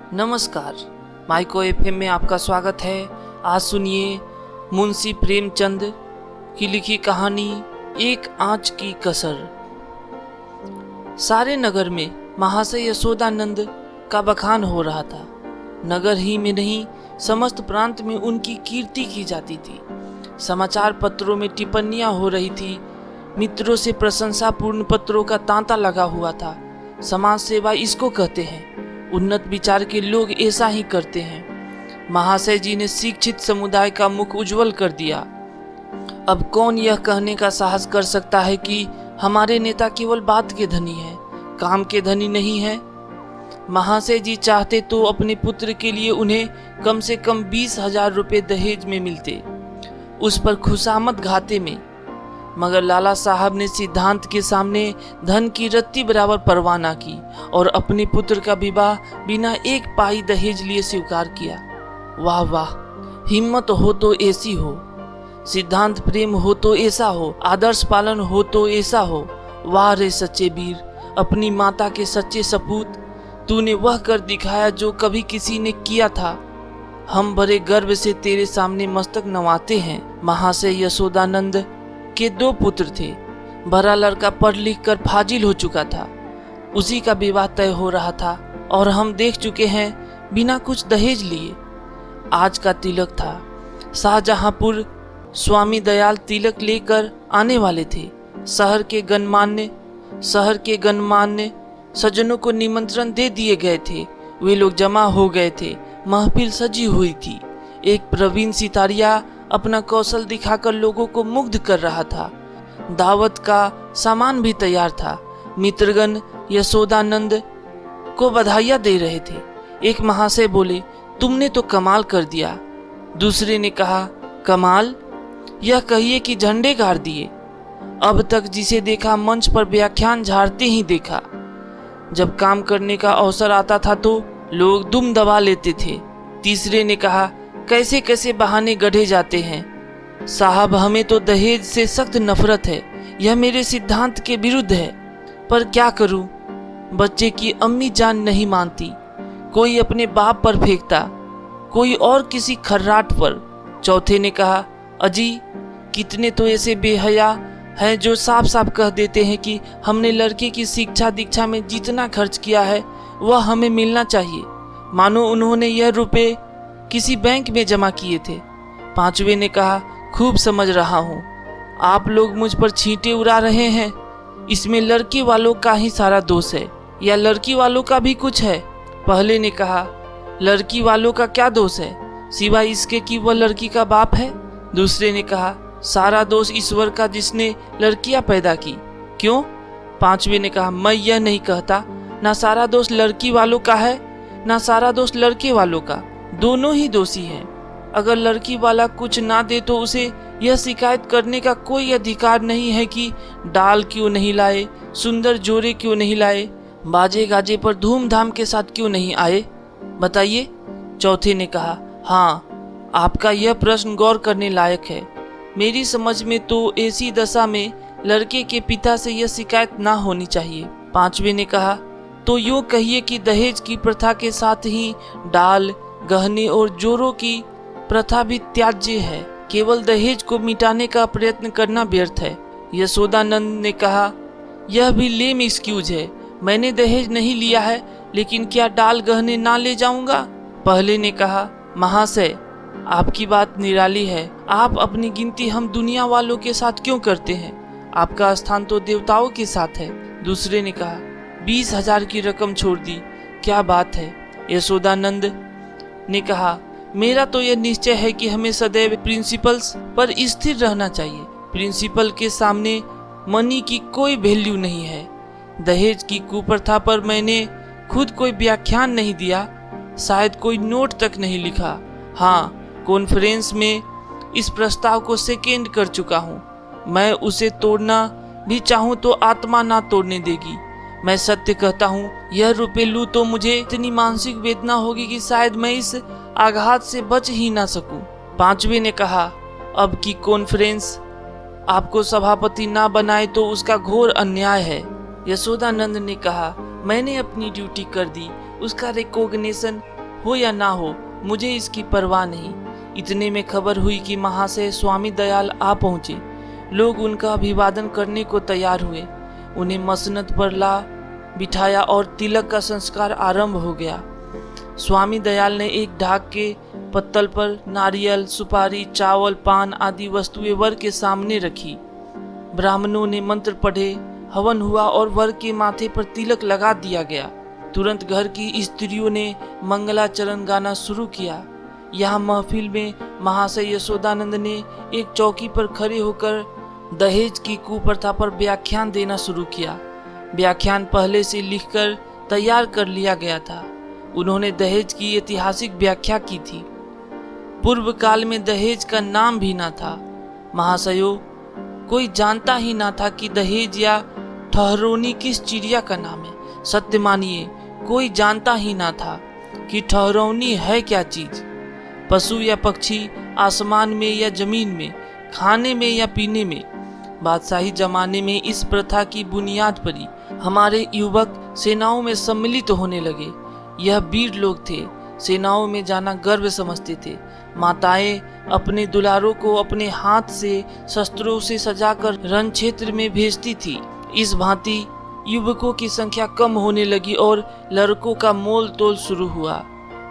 नमस्कार, micro FM में आपका स्वागत है। आज सुनिए मुंशी प्रेमचंद की लिखी कहानी एक आंच की कसर। सारे नगर में महाशय यशोदानंद का बखान हो रहा था। नगर ही में नहीं, समस्त प्रांत में उनकी कीर्ति की जाती थी। समाचार पत्रों में टिप्पणियां हो रही थी। मित्रों से प्रशंसापूर्ण पत्रों का तांता लगा हुआ था। समाज सेवा इसको कहते हैं। उन्नत विचार के लोग ऐसा ही करते हैं। महाशय जी ने शिक्षित समुदाय का मुख उज्जवल कर दिया। अब कौन यह कहने का साहस कर सकता है कि हमारे नेता केवल बात के धनी हैं, काम के धनी नहीं है। महाशय जी चाहते तो अपने पुत्र के लिए उन्हें कम से कम 20,000 रुपये दहेज में मिलते, उस पर खुशामद घाते में। मगर लाला साहब ने सिद्धांत के सामने धन की रत्ती बराबर परवाह न की और अपने पुत्र का विवाह बिना एक पाई दहेज लिए स्वीकार किया। वाह वाह, हिम्मत हो तो ऐसी हो, सिद्धांत प्रेम हो तो ऐसा हो, आदर्श पालन हो तो ऐसा हो। वाह रे सच्चे वीर, अपनी माता के सच्चे सपूत, तूने वह कर दिखाया जो कभी किसी ने किया था। हम बड़े गर्व से तेरे सामने मस्तक नवाते हैं। महाशय यशोदानंद के 2 पुत्र थे। बड़ा लड़का पढ़ लिख कर फाजिल हो चुका था, उसी का विवाह तय हो रहा था और हम देख चुके हैं बिना कुछ दहेज लिए। आज का तिलक था। शाहजहांपुर स्वामी दयाल तिलक लेकर आने वाले थे। शहर के गणमान्य सज्जनों को निमंत्रण दे दिए गए थे। वे लोग जमा हो गए थे। महफिल सजी हुई थी। एक प्रवीण सितारिया अपना कौशल दिखाकर लोगों को मुग्ध कर रहा था। दावत का सामान भी तैयार था। मित्रगण यशोदानंद को बधाइयां दे रहे थे। एक महाशय बोले, तुमने तो कमाल कर दिया। दूसरे ने कहा, कमाल? यह कहिए कि झंडे गाड़ दिए। अब तक जिसे देखा मंच पर व्याख्यान झाड़ते ही देखा। जब काम करने का अवसर आता था तो लोग दुम दबा लेते थे। तीसरे ने कहा, कैसे कैसे बहाने गढ़े जाते हैं। साहब, हमें तो दहेज से सख्त नफरत है। यह मेरे सिद्धांत के विरुद्ध है, पर क्या करूं? बच्चे की अम्मी जान नहीं मानती। कोई अपने बाप पर फेंकता, कोई और किसी खर्राट पर। चौथे ने कहा, अजी, कितने तो ऐसे बेहया हैं जो साफ साफ कह देते हैं कि हमने लड़के की शिक्षा दीक्षा में जितना खर्च किया है वह हमें मिलना चाहिए, मानो उन्होंने यह रुपए किसी बैंक में जमा किए थे। पांचवे ने कहा, खूब समझ रहा हूँ, आप लोग मुझ पर छींटे उड़ा रहे हैं। इसमें लड़की वालों का ही सारा दोष है या लड़की वालों का भी कुछ है? पहले ने कहा, लड़की वालों का क्या दोष है सिवाय इसके कि वह लड़की का बाप है? दूसरे ने कहा, सारा दोष ईश्वर का जिसने लड़कियां पैदा की। क्यों? पांचवे ने कहा, मैं यह नहीं कहता, ना सारा दोष लड़की वालों का है ना सारा दोष लड़के वालों का, दोनों ही दोषी हैं। अगर लड़की वाला कुछ ना दे तो उसे यह शिकायत करने का कोई अधिकार नहीं है कि डाल क्यों नहीं लाए, सुंदर जोड़े क्यों नहीं लाए, बाजे गाजे पर धूमधाम के साथ क्यों नहीं आए, बताइए। चौथे ने कहा, हाँ, आपका यह प्रश्न गौर करने लायक है। मेरी समझ में तो ऐसी दशा में लड़के के पिता से यह शिकायत ना होनी चाहिए। पांचवे ने कहा, तो यूँ कहिए कि दहेज की प्रथा के साथ ही डाल, गहने और जोरों की प्रथा भी त्याज्य है। केवल दहेज को मिटाने का प्रयत्न करना व्यर्थ है। यशोदानंद ने कहा, यह भी लेम एक्सक्यूज है। मैंने दहेज नहीं लिया है, लेकिन क्या डाल गहने ना ले जाऊंगा? पहले ने कहा, महाशय, आपकी बात निराली है। आप अपनी गिनती हम दुनिया वालों के साथ क्यों करते हैं? आपका स्थान तो देवताओं के साथ है। दूसरे ने कहा, 20,000 की रकम छोड़ दी, क्या बात है? यशोदानंद ने कहा, मेरा तो यह निश्चय है कि हमें सदैव प्रिंसिपल्स पर स्थिर रहना चाहिए। प्रिंसिपल के सामने मनी की कोई वैल्यू नहीं है। दहेज की कुप्रथा पर मैंने खुद कोई व्याख्यान नहीं दिया, शायद कोई नोट तक नहीं लिखा। हाँ, कॉन्फ्रेंस में इस प्रस्ताव को सेकेंड कर चुका हूँ। मैं उसे तोड़ना भी चाहूँ तो आत्मा ना तोड़ने देगी। मैं सत्य कहता हूँ, यह रुपये लूँ तो मुझे इतनी मानसिक वेदना होगी कि शायद मैं इस आघात से बच ही ना सकूं। पांचवे ने कहा, अब की कॉन्फ्रेंस आपको सभापति ना बनाए तो उसका घोर अन्याय है। यशोदानंद ने कहा, मैंने अपनी ड्यूटी कर दी, उसका रिकॉग्निशन हो या ना हो, मुझे इसकी परवाह नहीं। इतने में खबर हुई कि महाशय स्वामी दयाल आ पहुंचे। लोग उनका अभिवादन करने को तैयार हुए। उन्हें मसनद पर ला बिठाया और तिलक का संस्कार आरंभ हो गया। स्वामी दयाल ने एक ढाक के पत्तल पर नारियल, सुपारी, चावल, पान आदि वस्तुएं वर के सामने रखी। ब्राह्मणों ने मंत्र पढ़े, हवन हुआ और वर के माथे पर तिलक लगा दिया गया। तुरंत घर की स्त्रियों ने मंगलाचरण गाना शुरू किया। यहाँ महफिल में महाशय यशोदानंद ने एक चौकी पर खड़े होकर दहेज की कुप्रथा पर व्याख्यान देना शुरू किया। व्याख्यान पहले से लिखकर तैयार कर लिया गया था। उन्होंने दहेज की ऐतिहासिक व्याख्या की थी। पूर्व काल में दहेज का नाम भी ना था। महाशयों, कोई जानता ही ना था कि दहेज या ठहरौनी किस चिड़िया का नाम है। सत्य मानिए, कोई जानता ही ना था कि ठहरौनी है क्या चीज। पशु या पक्षी, आसमान में या जमीन में, खाने में या पीने में। बादशाही जमाने में इस प्रथा की बुनियाद पड़ी। हमारे युवक सेनाओं में सम्मिलित होने लगे। यह वीर लोग थे। सेनाओं में जाना गर्व समझते थे। माताएं अपने दुलारों को अपने हाथ से शस्त्रों से सजाकर रण क्षेत्र में भेजती थी। इस भांति युवकों की संख्या कम होने लगी और लड़कों का मोल तोल शुरू हुआ।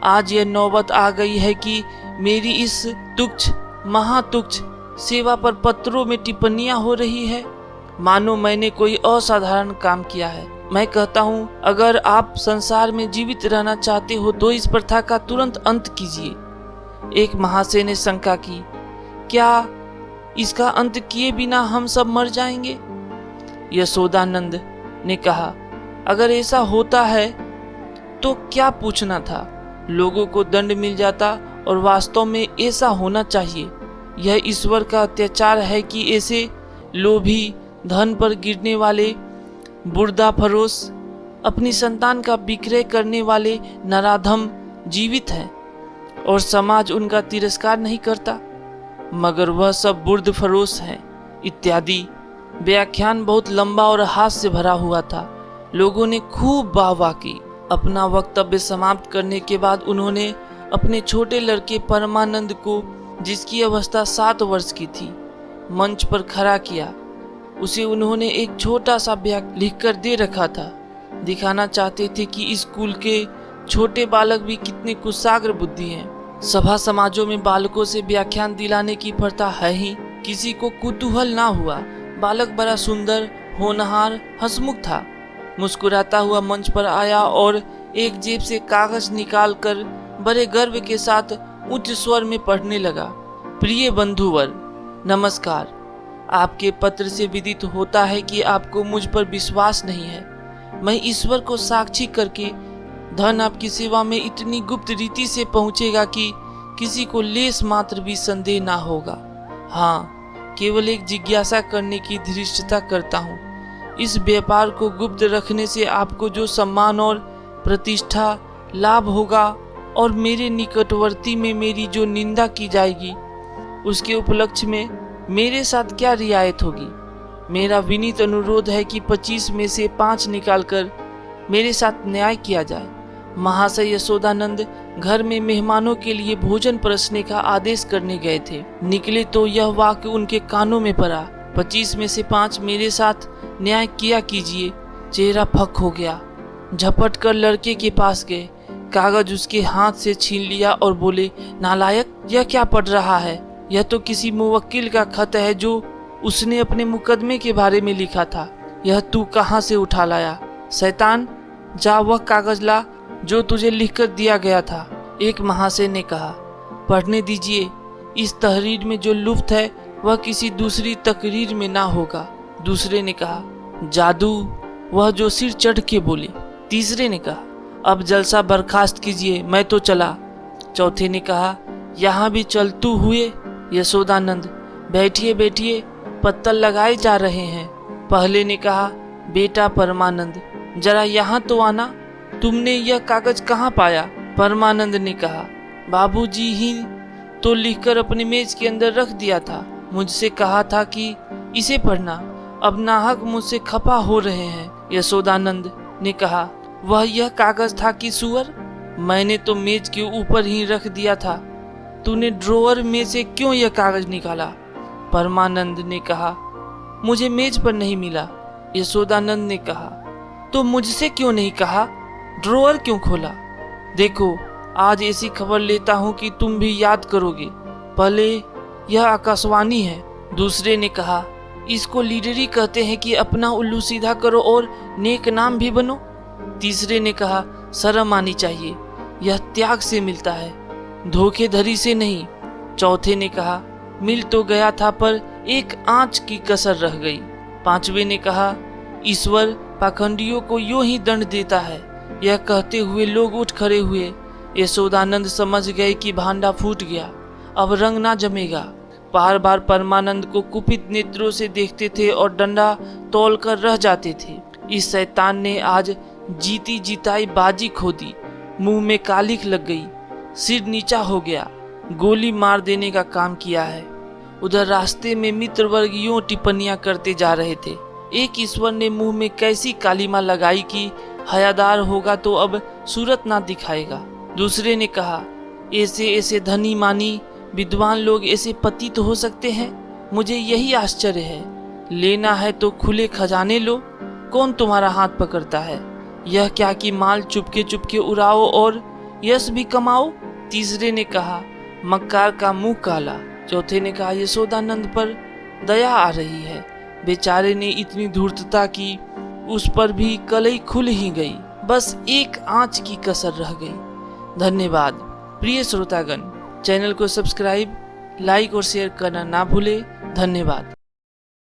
आज यह नौबत आ गई है कि मेरी इस तुच्छ महातुच्छ सेवा पर पत्रों में टिप्पणियां हो रही है, मानो मैंने कोई असाधारण काम किया है। मैं कहता हूँ, अगर आप संसार में जीवित रहना चाहते हो तो इस प्रथा का तुरंत अंत कीजिए। एक महाशय ने शंका की, क्या इसका अंत किए बिना हम सब मर जाएंगे? यशोदानंद ने कहा, अगर ऐसा होता है तो क्या पूछना था। लोगों को दंड मिल जाता और वास्तव में ऐसा होना चाहिए। यह ईश्वर का अत्याचार है कि ऐसे लोभी, धन पर गिरने वाले, बुर्दा फरोश, अपनी संतान का विक्रय करने वाले नराधम जीवित हैं और समाज उनका तिरस्कार नहीं करता, मगर वह सब बुर्द फरोश हैं इत्यादि। व्याख्यान बहुत लंबा और हास्य से भरा हुआ था। लोगों ने खूब वाहवाही की। अपना वक्तव्य समाप्त करने के बाद उन्होंने अपने छोटे लड़के परमानंद को, जिसकी अवस्था 7 वर्ष की थी, मंच पर खड़ा किया। उसे उन्होंने एक छोटा सा ब्याग लिखकर दे रखा था। दिखाना चाहते थे कि स्कूल के छोटे बालक भी कितने कुशाग्र बुद्धि हैं। सभा समाजों में बालकों से व्याख्यान दिलाने की प्रथा है ही। किसी को कुतूहल ना हुआ। बालक बड़ा सुंदर, होनहार, हंसमुख था। मुस्कुराता हुआ मंच पर आया और एक जेब से कागज निकालकर बड़े गर्व के साथ उच्च स्वर में पढ़ने लगा। प्रिय बंधुवर, नमस्कार। आपके पत्र से विदित होता है कि आपको मुझ पर विश्वास नहीं है। मैं ईश्वर को साक्षी करके धन आपकी सेवा में इतनी गुप्त रीति से पहुंचेगा कि किसी को लेस मात्र भी संदेह ना होगा। हाँ, केवल एक जिज्ञासा करने की धृष्टता करता हूँ। इस व्यापार को गुप्त रखने से आपको जो सम्मान और प्रतिष्ठा लाभ होगा और मेरे निकटवर्ती में मेरी जो निंदा की जाएगी, उसके उपलक्ष्य में मेरे साथ क्या रियायत होगी। मेरा विनीत अनुरोध है कि 25 में से 5 निकालकर मेरे साथ न्याय किया जाए। महाशय यशोदानंद घर में मेहमानों के लिए भोजन परसने का आदेश करने गए थे। निकले तो यह वाक्य उनके कानों में पड़ा, 25 में से 5 मेरे साथ न्याय किया कीजिए। चेहरा फक हो गया। झपट कर लड़के के पास गए, कागज उसके हाथ से छीन लिया और बोले, नालायक, यह क्या पढ़ रहा है? यह तो किसी मुवक्किल का खत है जो उसने अपने मुकदमे के बारे में लिखा था। यह तू कहाँ से उठा लाया? शैतान, जा वह कागज ला जो तुझे लिखकर दिया गया था। एक महाशय ने कहा, पढ़ने दीजिए। इस तहरीर में जो लुफ्त है वह किसी दूसरी तकरीर में ना होगा। दूसरे ने कहा, जादू, वह जो सिर चढ़ के बोले। तीसरे ने कहा, अब जलसा बर्खास्त कीजिए, मैं तो चला। चौथे ने कहा, यहाँ भी चलतू हुए? यशोदानंद, बैठिए बैठिए, पत्तल लगाए जा रहे हैं। पहले ने कहा, बेटा परमानंद, जरा यहाँ तो आना, तुमने यह कागज कहाँ पाया? परमानंद ने कहा, बाबूजी ही तो लिखकर अपने मेज के अंदर रख दिया था। मुझसे कहा था कि इसे पढ़ना। अब नाहक मुझसे खफा हो रहे हैं। यशोदानंद ने कहा, वह यह कागज था कि सुअर? मैंने तो मेज के ऊपर ही रख दिया था, तूने ड्रॉअर में से क्यों यह कागज निकाला? परमानंद ने कहा, मुझे मेज पर नहीं मिला। यशोदानंद ने कहा, तो मुझसे क्यों नहीं कहा? ड्रॉअर क्यों खोला? देखो, आज ऐसी खबर लेता हूँ कि तुम भी याद करोगे। पहले यह आकाशवाणी है। दूसरे ने कहा, इसको लीडरी कहते हैं कि अपना उल्लू सीधा करो और नेक नाम भी बनो। तीसरे ने कहा, शर्म आनी चाहिए, यह त्याग से मिलता है, धोखेधड़ी से नहीं। चौथे ने कहा, मिल तो गया था पर एक आंच की कसर रह गई। पांचवे ने कहा, ईश्वर पाखंडियों को यूं ही दंड देता है। यह कहते हुए लोग उठ खड़े हुए। यशोदानंद समझ गए कि भांडा फूट गया, अब रंग ना जमेगा। बार बार परमानंद को कुपित नेत्रों से देखते थे और डंडा तोल कर रह जाते थे। इस शैतान ने आज जीती जिताई बाजी खो दी। मुंह में कालिख लग गई, सिर नीचा हो गया, गोली मार देने का काम किया है। उधर रास्ते में मित्र वर्ग यूं टिप्पणियां करते जा रहे थे। एक ईश्वर ने मुंह में कैसी कालीमा लगाई कि हयादार होगा तो अब सूरत ना दिखाएगा। दूसरे ने कहा, ऐसे ऐसे धनी मानी विद्वान लोग ऐसे पतित हो सकते हैं? मुझे यही आश्चर्य है। लेना है तो खुले खजाने लो, कौन तुम्हारा हाथ पकड़ता है? यह क्या कि माल चुपके चुपके उड़ाओ और यश भी कमाओ। तीसरे ने कहा, मक्कार का मुंह काला। चौथे ने कहा, यशोदानंद पर दया आ रही है, बेचारे ने इतनी धूर्तता की, उस पर भी कलई खुल ही गई, बस एक आंच की कसर रह गई। धन्यवाद प्रिय श्रोतागण, चैनल को सब्सक्राइब, लाइक और शेयर करना ना भूले। धन्यवाद।